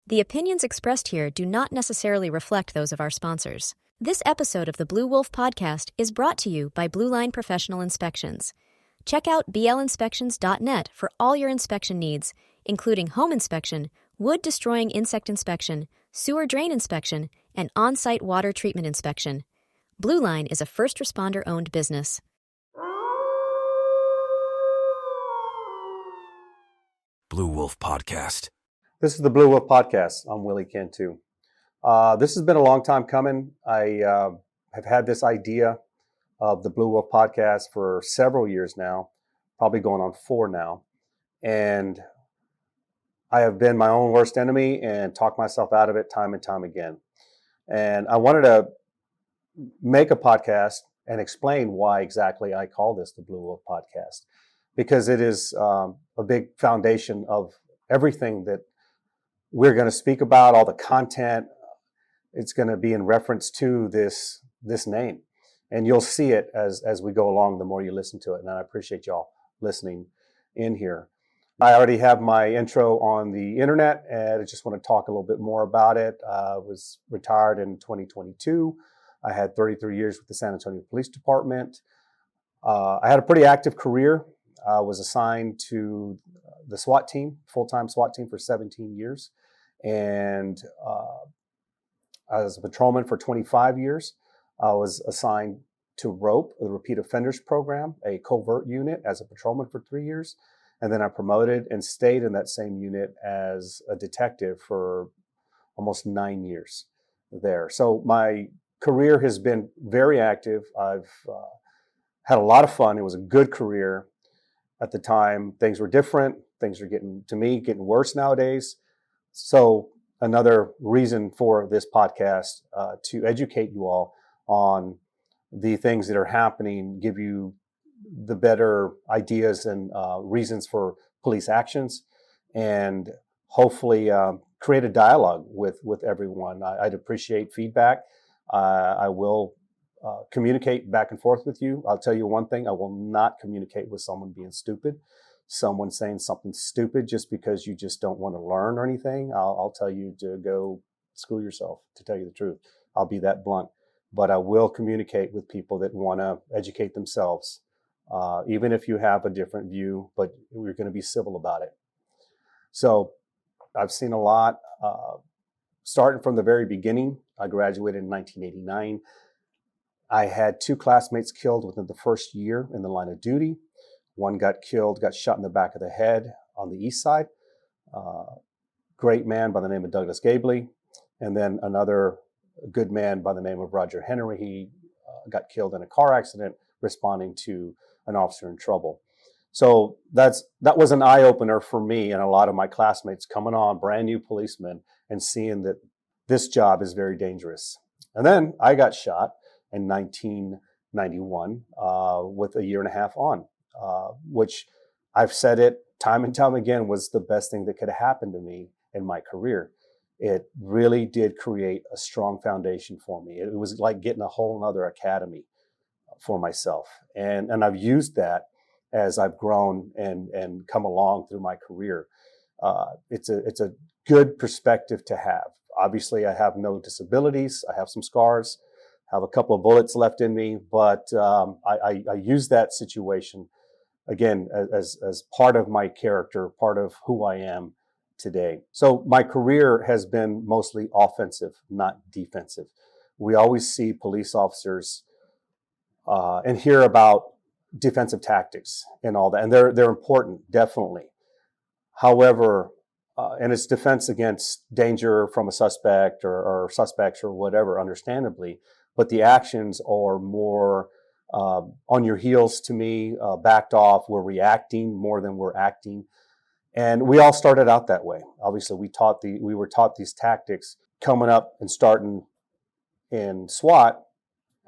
The opinions expressed here do not necessarily reflect those of our sponsors. This episode of the Blu Wolf Podcast is brought to you by Blue Line Professional Inspections. Check out blinspections.net for all your inspection needs, including home inspection, wood-destroying insect inspection, sewer drain inspection, and on-site water treatment inspection. Blue Line is a first responder-owned business. Blu Wolf Podcast. This is the Blu Wolf Podcast. I'm Willie Cantu. This has been a long time coming. I have had this idea of the Blu Wolf Podcast for several years now, probably going on 4 now. And I have been my own worst enemy and talked myself out of it time and time again. And I wanted to make a podcast and explain why exactly I call this the Blu Wolf Podcast, because it is a big foundation of everything that we're going to speak about, all the content. It's going to be in reference to this name. And you'll see it as we go along, the more you listen to it. And I appreciate y'all listening in here. I already have my intro on the internet, and I just want to talk a little bit more about it. I was retired in 2022. I had 33 years with the San Antonio Police Department. I had a pretty active career. I was assigned to the SWAT team, full-time SWAT team for 17 years. And I was a patrolman for 25 years. I was assigned to ROPE, the Repeat Offenders Program, a covert unit, as a patrolman for 3 years. And then I promoted and stayed in that same unit as a detective for almost 9 years there. So my career has been very active. I've had a lot of fun. It was a good career. At the time, things were different. Things are getting worse nowadays. So another reason for this podcast, to educate you all on the things that are happening, give you the better ideas and reasons for police actions, and hopefully create a dialogue with everyone. I'd appreciate feedback. I will communicate back and forth with you. I'll tell you one thing: I will not communicate with someone being stupid, someone saying something stupid just because you just don't want to learn or anything. I'll tell you to go screw yourself, to tell you the truth. I'll be that blunt. But I will communicate with people that want to educate themselves, even if you have a different view, but we're going to be civil about it. So I've seen a lot. Starting from the very beginning, I graduated in 1989. I had 2 classmates killed within the first year in the line of duty. One got shot in the back of the head on the east side. Great man by the name of Douglas Gabley. And then another good man by the name of Roger Henry. He got killed in a car accident responding to an officer in trouble. So that was an eye-opener for me and a lot of my classmates coming on, brand new policemen, and seeing that this job is very dangerous. And then I got shot in 1991 with a year and a half on. Which I've said it time and time again was the best thing that could have happened to me in my career. It really did create a strong foundation for me. It was like getting a whole other academy for myself. And I've used that as I've grown and come along through my career. It's a good perspective to have. Obviously, I have no disabilities. I have some scars, have a couple of bullets left in me, but I use that situation again, as part of my character, part of who I am today. So my career has been mostly offensive, not defensive. We always see police officers and hear about defensive tactics and all that, and they're important, definitely. However, and it's defense against danger from a suspect or suspects or whatever, understandably, but the actions are more on your heels to me, backed off. We're reacting more than we're acting. And we all started out that way. Obviously, we were taught these tactics coming up and starting in SWAT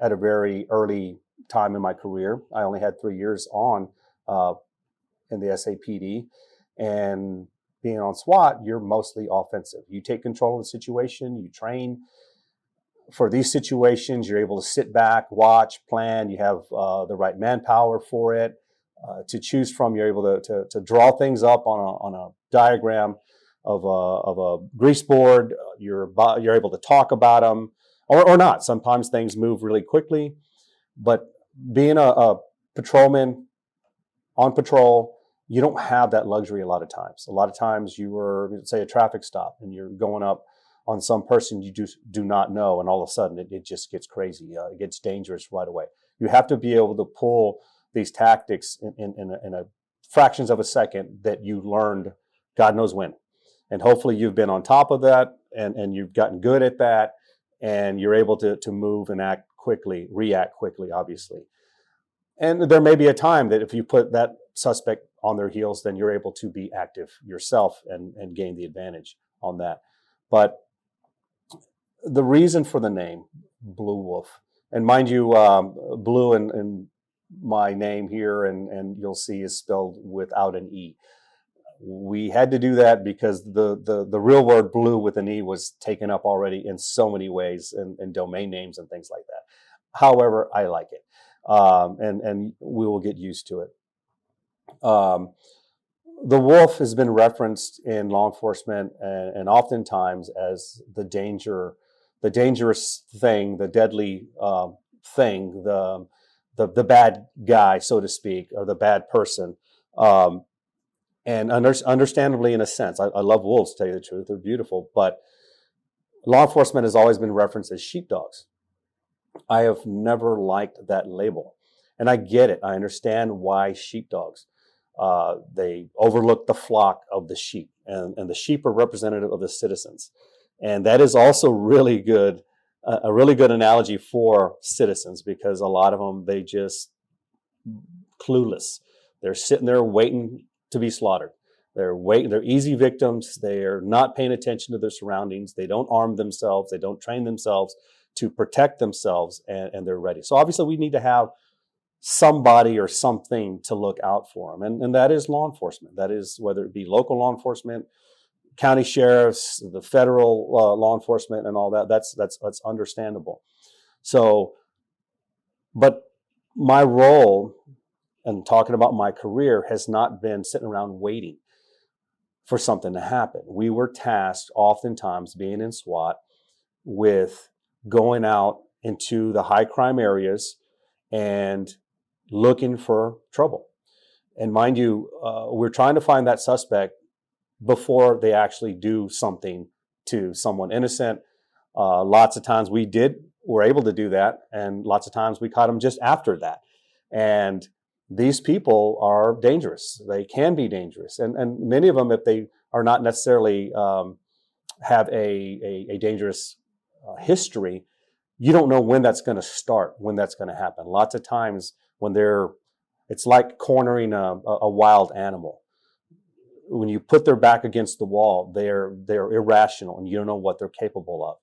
at a very early time in my career. I only had 3 years on in the SAPD. And being on SWAT, you're mostly offensive. You take control of the situation, you train for these situations, you're able to sit back, watch, plan. You have the right manpower for it to choose from. You're able to draw things up on a diagram a grease board. You're able to talk about them or not. Sometimes things move really quickly, but being a patrolman on patrol, you don't have that luxury a lot of times. A lot of times you were, say, a traffic stop and you're going up on some person you do not know, and all of a sudden it just gets crazy. It gets dangerous right away. You have to be able to pull these tactics in a fractions of a second that you learned God knows when. And hopefully you've been on top of that and you've gotten good at that, and you're able to move and act quickly, react quickly, obviously. And there may be a time that if you put that suspect on their heels, then you're able to be active yourself and gain the advantage on that. But the reason for the name Blu Wolf, and mind you, blue in my name here, and you'll see is spelled without an E. We had to do that because the real word blue with an E was taken up already in so many ways in domain names and things like that. However, I like it, and we will get used to it. The wolf has been referenced in law enforcement and oftentimes as the dangerous thing, the deadly thing, the bad guy, so to speak, or the bad person. And understandably, in a sense, I love wolves, to tell you the truth. They're beautiful, but law enforcement has always been referenced as sheepdogs. I have never liked that label. And I get it. I understand why sheepdogs. They overlook the flock of the sheep, and the sheep are representative of the citizens. And that is also really good, a really good analogy for citizens, because a lot of them, they just clueless. They're sitting there waiting to be slaughtered. They're easy victims. They're not paying attention to their surroundings. They don't arm themselves. They don't train themselves to protect themselves, and they're ready. So obviously we need to have somebody or something to look out for them. And that is law enforcement. That is whether it be local law enforcement, county sheriffs, the federal law enforcement and all that. That's understandable. So, but my role and talking about my career has not been sitting around waiting for something to happen. We were tasked oftentimes, being in SWAT, with going out into the high crime areas and looking for trouble. And mind you, we're trying to find that suspect before they actually do something to someone innocent. Lots of times we're able to do that, and lots of times we caught them just after that. And these people are dangerous. They can be dangerous. And many of them, if they are not necessarily have a dangerous history, you don't know when that's going to start, when that's going to happen. Lots of times when it's like cornering a wild animal. When you put their back against the wall, they're irrational, and you don't know what they're capable of.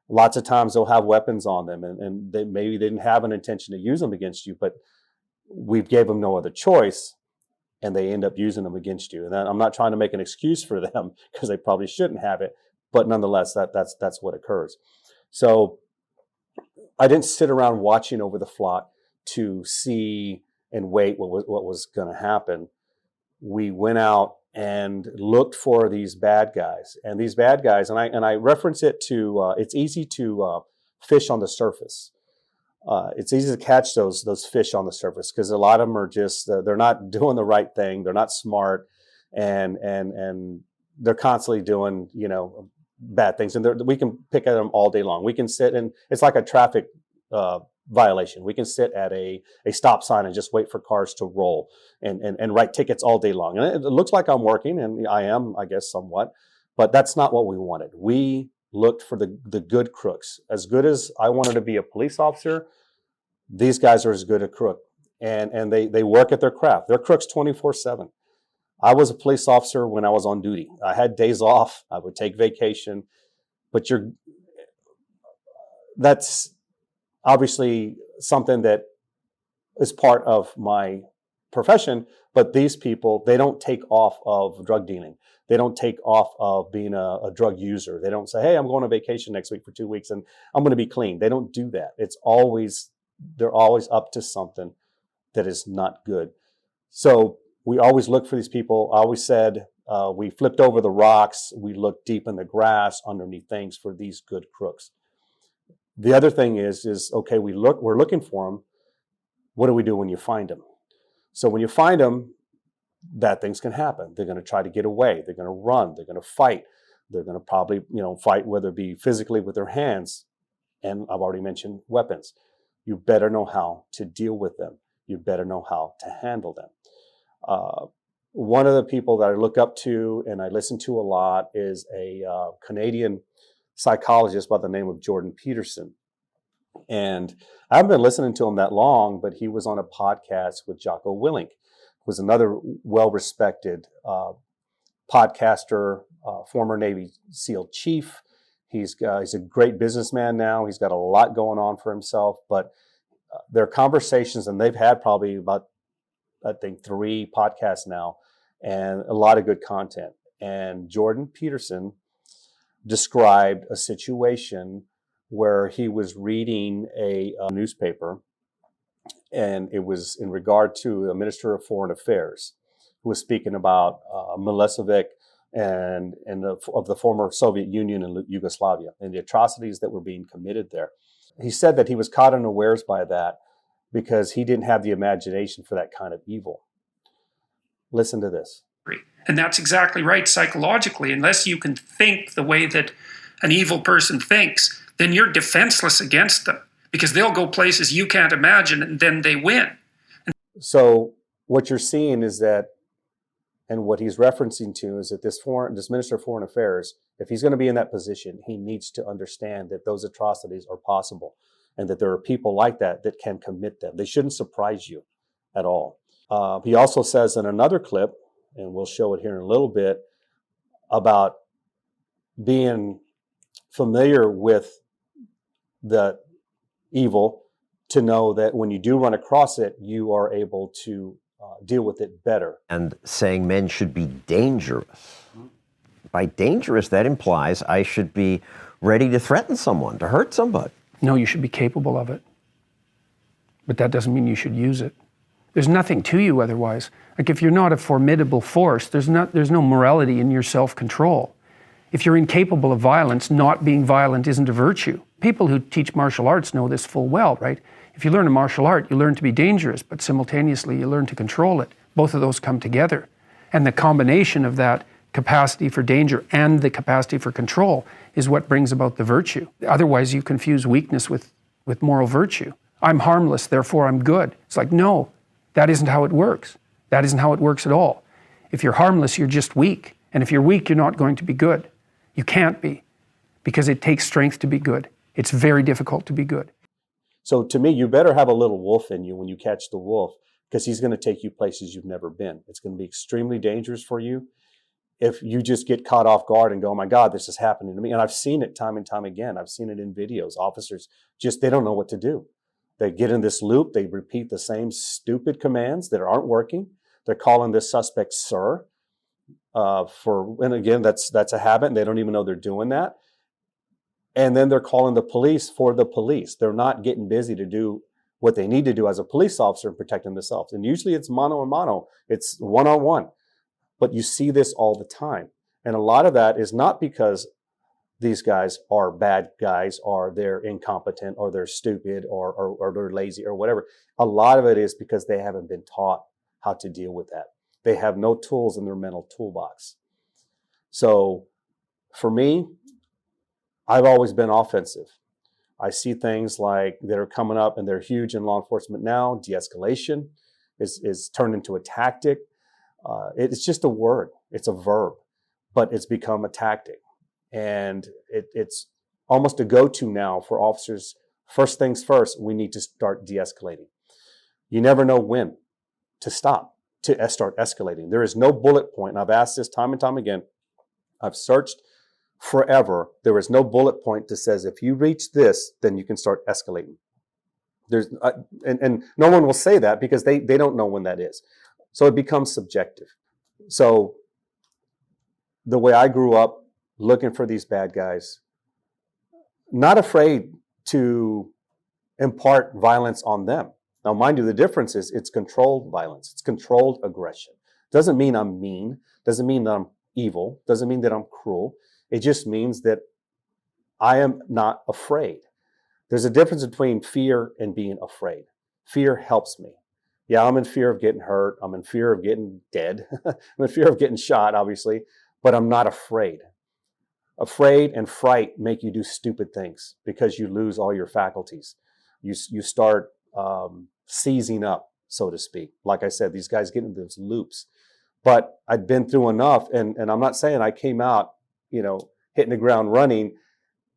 Lots of times they'll have weapons on them, and maybe they didn't have an intention to use them against you, but we gave them no other choice, and they end up using them against you. And I'm not trying to make an excuse for them, because they probably shouldn't have it, but nonetheless, that's what occurs. So I didn't sit around watching over the flock to see and wait what was going to happen. We went out and looked for these bad guys, and these bad guys, and I reference it to it's easy to fish on the surface. It's easy to catch those fish on the surface, because a lot of them are just they're not doing the right thing. They're not smart, and they're constantly doing bad things, and we can pick at them all day long. We can sit, and it's like a traffic violation. We can sit at a stop sign and just wait for cars to roll and write tickets all day long. And it looks like I'm working, and I am, I guess, somewhat, but that's not what we wanted. We looked for the good crooks. As good as I wanted to be a police officer, these guys are as good a crook, and they work at their craft. They're crooks 24/7. I was a police officer when I was on duty. I had days off. I would take vacation, but that's obviously something that is part of my profession. But these people, they don't take off of drug dealing. They don't take off of being a drug user. They don't say, hey, I'm going on vacation next week for 2 weeks and I'm going to be clean. They don't do that. They're always up to something that is not good. So we always look for these people. I always said we flipped over the rocks. We looked deep in the grass underneath things for these good crooks. The other thing is okay, we're looking for them. What do we do when you find them? So when you find them, bad things can happen. They're going to try to get away. They're going to run. They're going to fight. They're going to probably, fight, whether it be physically with their hands. And I've already mentioned weapons. You better know how to deal with them. You better know how to handle them. One of the people that I look up to and I listen to a lot is a Canadian psychologist by the name of Jordan Peterson. And I haven't been listening to him that long, but he was on a podcast with Jocko Willink, who was another well-respected podcaster, former Navy SEAL chief. He's a great businessman now. He's got a lot going on for himself, but their conversations, and they've had probably about, I think, 3 podcasts now, and a lot of good content. And Jordan Peterson described a situation where he was reading a newspaper, and it was in regard to a Minister of Foreign Affairs who was speaking about Milosevic and of the former Soviet Union and Yugoslavia and the atrocities that were being committed there. He said that he was caught unawares by that because he didn't have the imagination for that kind of evil. Listen to this. And that's exactly right psychologically. Unless you can think the way that an evil person thinks, then you're defenseless against them because they'll go places you can't imagine and then they win. So what you're seeing is that, and what he's referencing to is that this Minister of Foreign Affairs, if he's going to be in that position, he needs to understand that those atrocities are possible and that there are people like that that can commit them. They shouldn't surprise you at all. He also says in another clip, and we'll show it here in a little bit, about being familiar with the evil to know that when you do run across it, you are able to deal with it better. And saying men should be dangerous. By dangerous, that implies I should be ready to threaten someone, to hurt somebody. No, you should be capable of it. But that doesn't mean you should use it. There's nothing to you otherwise. Like if you're not a formidable force, there's no morality in your self-control. If you're incapable of violence, not being violent isn't a virtue. People who teach martial arts know this full well, right? If you learn a martial art, you learn to be dangerous, but simultaneously you learn to control it. Both of those come together. And the combination of that capacity for danger and the capacity for control is what brings about the virtue. Otherwise, you confuse weakness with moral virtue. I'm harmless, therefore I'm good. It's like, no, that isn't how it works. That isn't how it works at all. If you're harmless, you're just weak. And if you're weak, you're not going to be good. You can't be, because it takes strength to be good. It's very difficult to be good. So to me, you better have a little wolf in you when you catch the wolf, because he's going to take you places you've never been. It's going to be extremely dangerous for you if you just get caught off guard and go, oh my God, this is happening to me. And I've seen it time and time again. I've seen it in videos. Officers they don't know what to do. They get in this loop. They repeat the same stupid commands that aren't working. They're calling this suspect sir. And again, that's a habit, and they don't even know they're doing that. And then they're calling the police for the police. They're not getting busy to do what they need to do as a police officer and protecting themselves. And usually it's mano a mano. It's one-on-one. But you see this all the time. And a lot of that is not because these guys are bad guys or they're incompetent or they're stupid or they're lazy or whatever. A lot of it is because they haven't been taught how to deal with that. They have no tools in their mental toolbox. So for me, I've always been offensive. I see things like that are coming up and they're huge in law enforcement now. De-escalation is turned into a tactic. It's just a word. It's a verb, but it's become a tactic. And it's almost a go-to now for officers. First things first, we need to start de-escalating. You never know when to stop, to start escalating. There is no bullet point. And I've asked this time and time again. I've searched forever. There is no bullet point that says if you reach this, then you can start escalating. There's and no one will say that because they don't know when that is. So it becomes subjective. So the way I grew up, looking for these bad guys, not afraid to impart violence on them. Now, mind you, the difference is it's controlled violence. It's controlled aggression. Doesn't mean I'm mean. Doesn't mean that I'm evil. Doesn't mean that I'm cruel. It just means that I am not afraid. There's a difference between fear and being afraid. Fear helps me. Yeah, I'm in fear of getting hurt. I'm in fear of getting dead. I'm in fear of getting shot, obviously, but I'm not afraid. Afraid and fright make you do stupid things because you lose all your faculties. You start seizing up, so to speak. Like I said, these guys get into those loops. But I'd been through enough, and I'm not saying I came out, hitting the ground running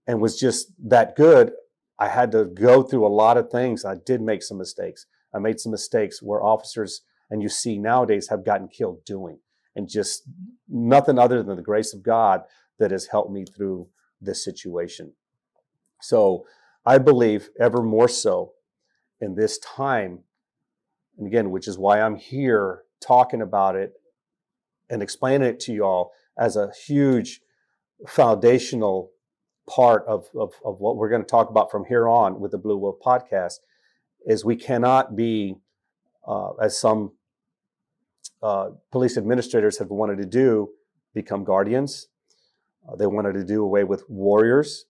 and was just that good. I had to go through a lot of things. I did make some mistakes. I made some mistakes where officers, and you see nowadays, have gotten killed doing, and just nothing other than the grace of God that has helped me through this situation. So I believe ever more so in this time, and again, which is why I'm here talking about it and explaining it to you all as a huge foundational part of what we're going to talk about from here on with the Blu Wolf Podcast, is we cannot be, as some police administrators have wanted to do, become guardians. They wanted to do away with warriors.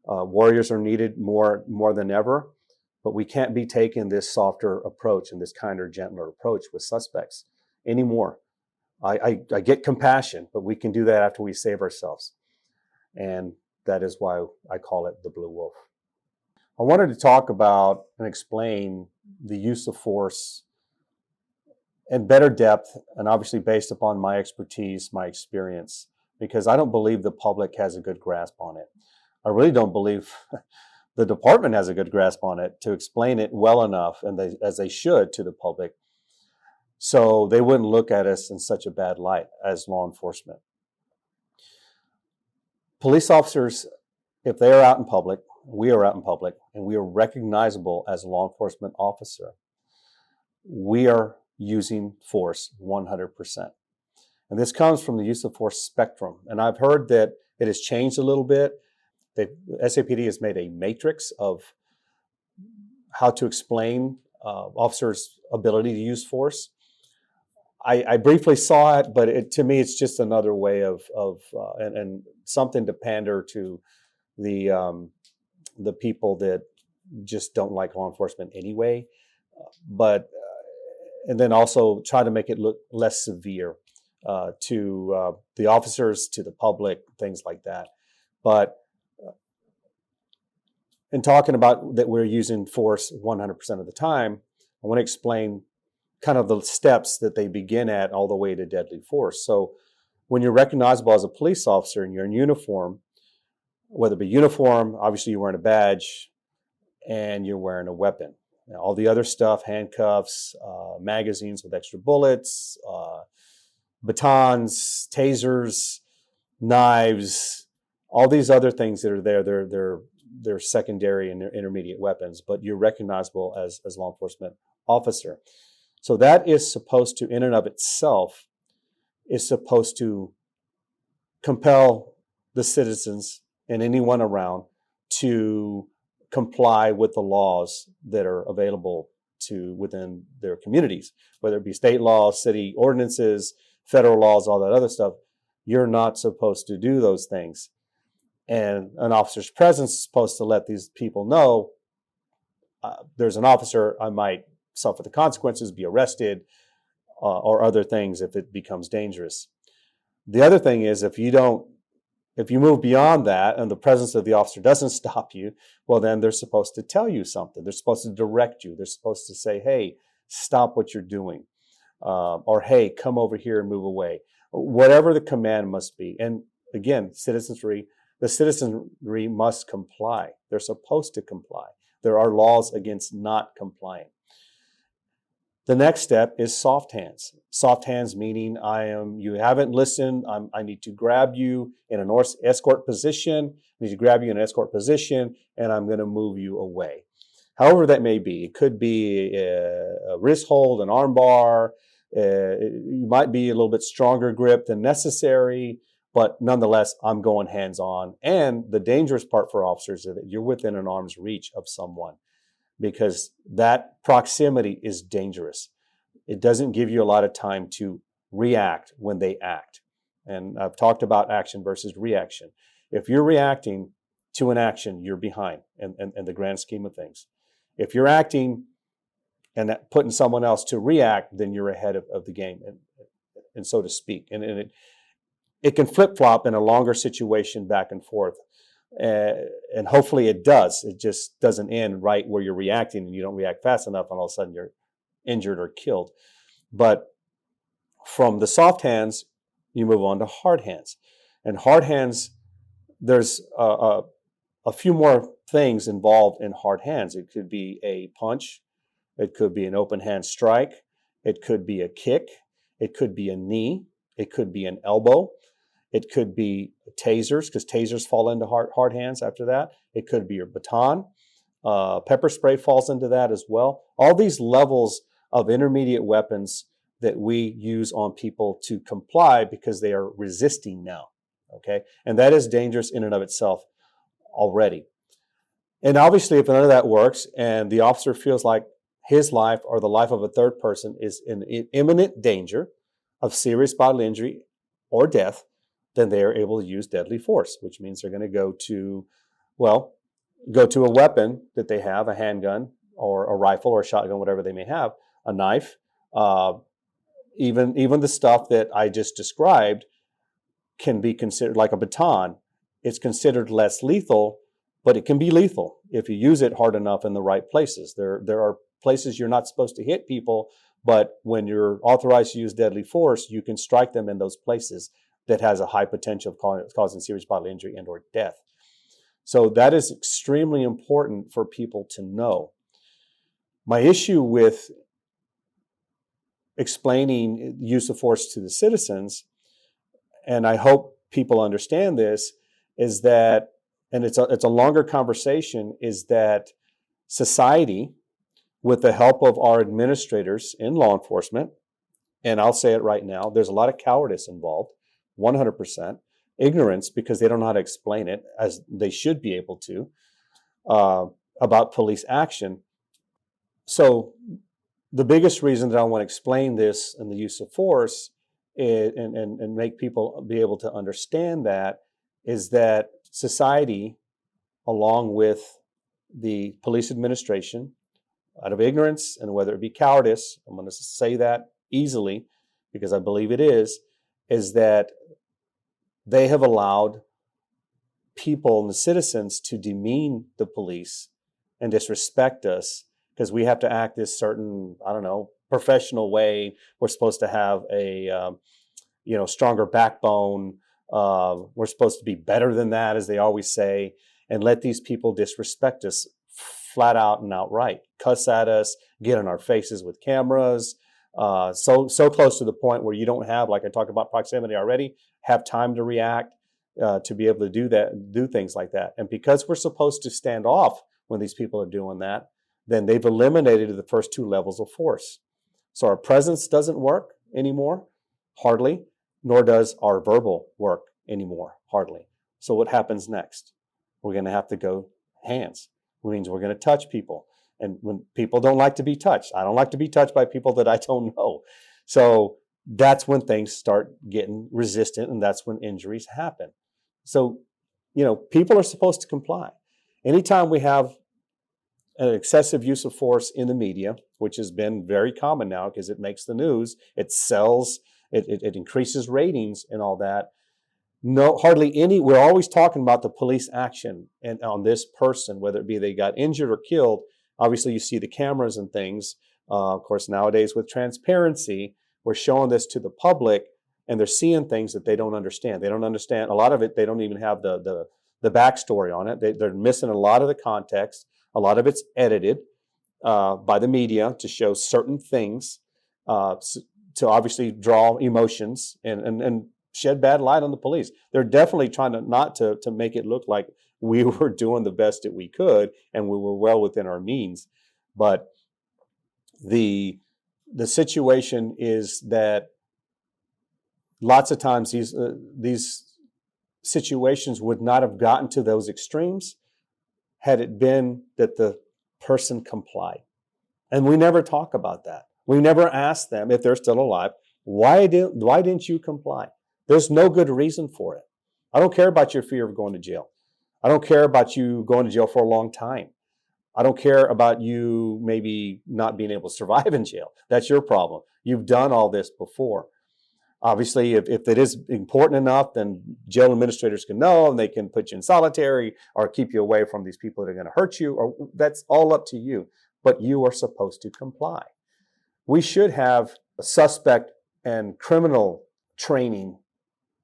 Warriors are needed more than ever, but we can't be taking this softer approach and this kinder, gentler approach with suspects anymore. I get compassion, but we can do that after we save ourselves. And that is why I call it the Blu Wolf. I wanted to talk about and explain the use of force in better depth, and obviously based upon my expertise, my experience, because I don't believe the public has a good grasp on it. I really don't believe the department has a good grasp on it to explain it well enough, and as they should, to the public, so they wouldn't look at us in such a bad light as law enforcement. Police officers, if they are out in public, we are out in public, and we are recognizable as a law enforcement officer, we are using force 100%. And this comes from the use of force spectrum. And I've heard that it has changed a little bit. The SAPD has made a matrix of how to explain officers' ability to use force. I briefly saw it, but to me, it's just another way of something to pander to the people that just don't like law enforcement anyway. And then also try to make it look less severe to the officers, to the public, things like that. But in talking about that we're using force 100% of the time, I want to explain kind of the steps that they begin at all the way to deadly force. So when you're recognizable as a police officer and you're in uniform, whether it be uniform, obviously you're wearing a badge and you're wearing a weapon. Now, all the other stuff, handcuffs, magazines with extra bullets, batons, tasers, knives, all these other things that are there, they're secondary and they're intermediate weapons, but you're recognizable as law enforcement officer. So that is supposed to, in and of itself, is supposed to compel the citizens and anyone around to comply with the laws that are available to within their communities, whether it be state laws, city ordinances, federal laws, all that other stuff. You're not supposed to do those things. And an officer's presence is supposed to let these people know there's an officer, I might suffer the consequences, be arrested, or other things if it becomes dangerous. The other thing is if you move beyond that and the presence of the officer doesn't stop you, well, then they're supposed to tell you something. They're supposed to direct you. They're supposed to say, hey, stop what you're doing. Or, hey, come over here and move away. Whatever the command must be. And again, the citizenry must comply. They're supposed to comply. There are laws against not complying. The next step is soft hands. Soft hands meaning you haven't listened. I need to grab you in an escort position. I need to grab you in an escort position, and I'm going to move you away. However that may be. It could be a wrist hold, an arm bar. You might be a little bit stronger grip than necessary, but nonetheless, I'm going hands-on. And the dangerous part for officers is that you're within an arm's reach of someone, because that proximity is dangerous. It doesn't give you a lot of time to react when they act. And I've talked about action versus reaction. If you're reacting to an action, you're behind in the grand scheme of things. If you're acting and putting someone else to react, then you're ahead of the game, and so to speak. And it can flip-flop in a longer situation back and forth. And hopefully it does. It just doesn't end right where you're reacting and you don't react fast enough and all of a sudden you're injured or killed. But from the soft hands, you move on to hard hands. And hard hands, there's a few more things involved in hard hands. It could be a punch. It could be an open hand strike. It could be a kick. It could be a knee. It could be an elbow. It could be tasers, because tasers fall into hard hands after that. It could be your baton. Pepper spray falls into that as well. All these levels of intermediate weapons that we use on people to comply because they are resisting now, okay? And that is dangerous in and of itself already. And obviously, if none of that works and the officer feels like his life or the life of a third person is in imminent danger of serious bodily injury or death, then they are able to use deadly force, which means they're going to go to a weapon that they have, a handgun or a rifle or a shotgun, whatever they may have, a knife, even the stuff that I just described can be considered like a baton. It's considered less lethal, but it can be lethal if you use it hard enough in the right places. There are places you're not supposed to hit people, but when you're authorized to use deadly force, you can strike them in those places that has a high potential of causing serious bodily injury and or death. So that is extremely important for people to know. My issue with explaining use of force to the citizens, and I hope people understand this, is that, and it's a longer conversation, is that society, with the help of our administrators in law enforcement, and I'll say it right now, there's a lot of cowardice involved, 100%, ignorance because they don't know how to explain it as they should be able to, about police action. So the biggest reason that I want to explain this and the use of force and make people be able to understand that is that society, along with the police administration, out of ignorance and whether it be cowardice, I'm going to say that easily because I believe it is that they have allowed people and the citizens to demean the police and disrespect us because we have to act this certain, professional way. We're supposed to have a, stronger backbone. We're supposed to be better than that, as they always say, and let these people disrespect us flat out and outright, cuss at us, get in our faces with cameras, so close to the point where you don't have, like I talked about proximity already, have time to react, to be able to do things like that. And because we're supposed to stand off when these people are doing that, then they've eliminated the first two levels of force. So our presence doesn't work anymore, hardly, nor does our verbal work anymore, hardly. So what happens next? We're going to have to go hands, which means we're going to touch people. And when people don't like to be touched, I don't like to be touched by people that I don't know. So that's when things start getting resistant, and that's when injuries happen. So, people are supposed to comply. Anytime we have an excessive use of force in the media, which has been very common now because it makes the news, it sells, it increases ratings and all that. No, hardly any, we're always talking about the police action and on this person, whether it be they got injured or killed. Obviously, you see the cameras and things. Of course, nowadays with transparency, we're showing this to the public, and they're seeing things that they don't understand. They don't understand a lot of it. They don't even have the backstory on it. They're missing a lot of the context. A lot of it's edited by the media to show certain things, to obviously draw emotions and shed bad light on the police. They're definitely trying to not to make it look like we were doing the best that we could and we were well within our means. But the situation is that lots of times these situations would not have gotten to those extremes had it been that the person complied. And we never talk about that. We never ask them, if they're still alive, Why didn't you comply? There's no good reason for it. I don't care about your fear of going to jail. I don't care about you going to jail for a long time. I don't care about you maybe not being able to survive in jail. That's your problem. You've done all this before. Obviously, if it is important enough, then jail administrators can know and they can put you in solitary or keep you away from these people that are going to hurt you, or that's all up to you. But you are supposed to comply. We should have a suspect and criminal training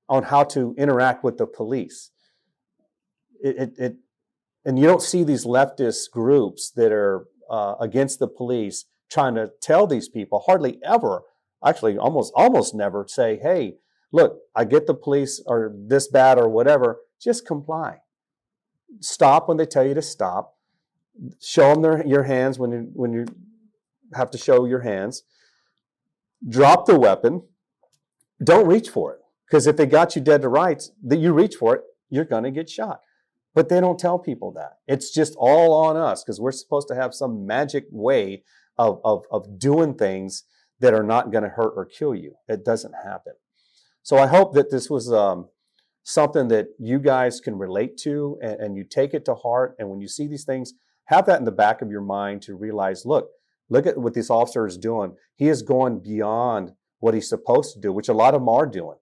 on how to interact with the police. And you don't see these leftist groups that are against the police trying to tell these people, hardly ever, actually almost never say, hey, look, I get the police are this bad or whatever, just comply. Stop when they tell you to stop. Show them your hands when you have to show your hands. Drop the weapon. Don't reach for it. Because if they got you dead to rights, that you reach for it, you're going to get shot. But they don't tell people that. It's just all on us because we're supposed to have some magic way of doing things that are not going to hurt or kill you. It doesn't happen. So I hope that this was something that you guys can relate to and you take it to heart. And when you see these things, have that in the back of your mind to realize, look at what this officer is doing. He is going beyond what he's supposed to do, which a lot of them are doing.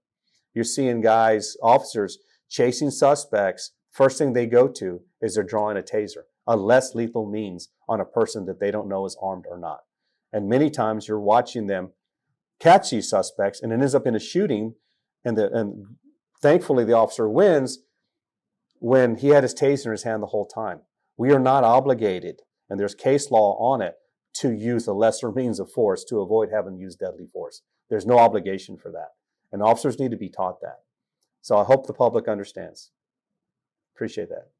You're seeing officers chasing suspects. First thing they go to is they're drawing a taser, a less lethal means on a person that they don't know is armed or not. And many times you're watching them catch these suspects and it ends up in a shooting. And thankfully the officer wins when he had his taser in his hand the whole time. We are not obligated, and there's case law on it, to use a lesser means of force to avoid having to use deadly force. There's no obligation for that. And officers need to be taught that. So I hope the public understands. Appreciate that.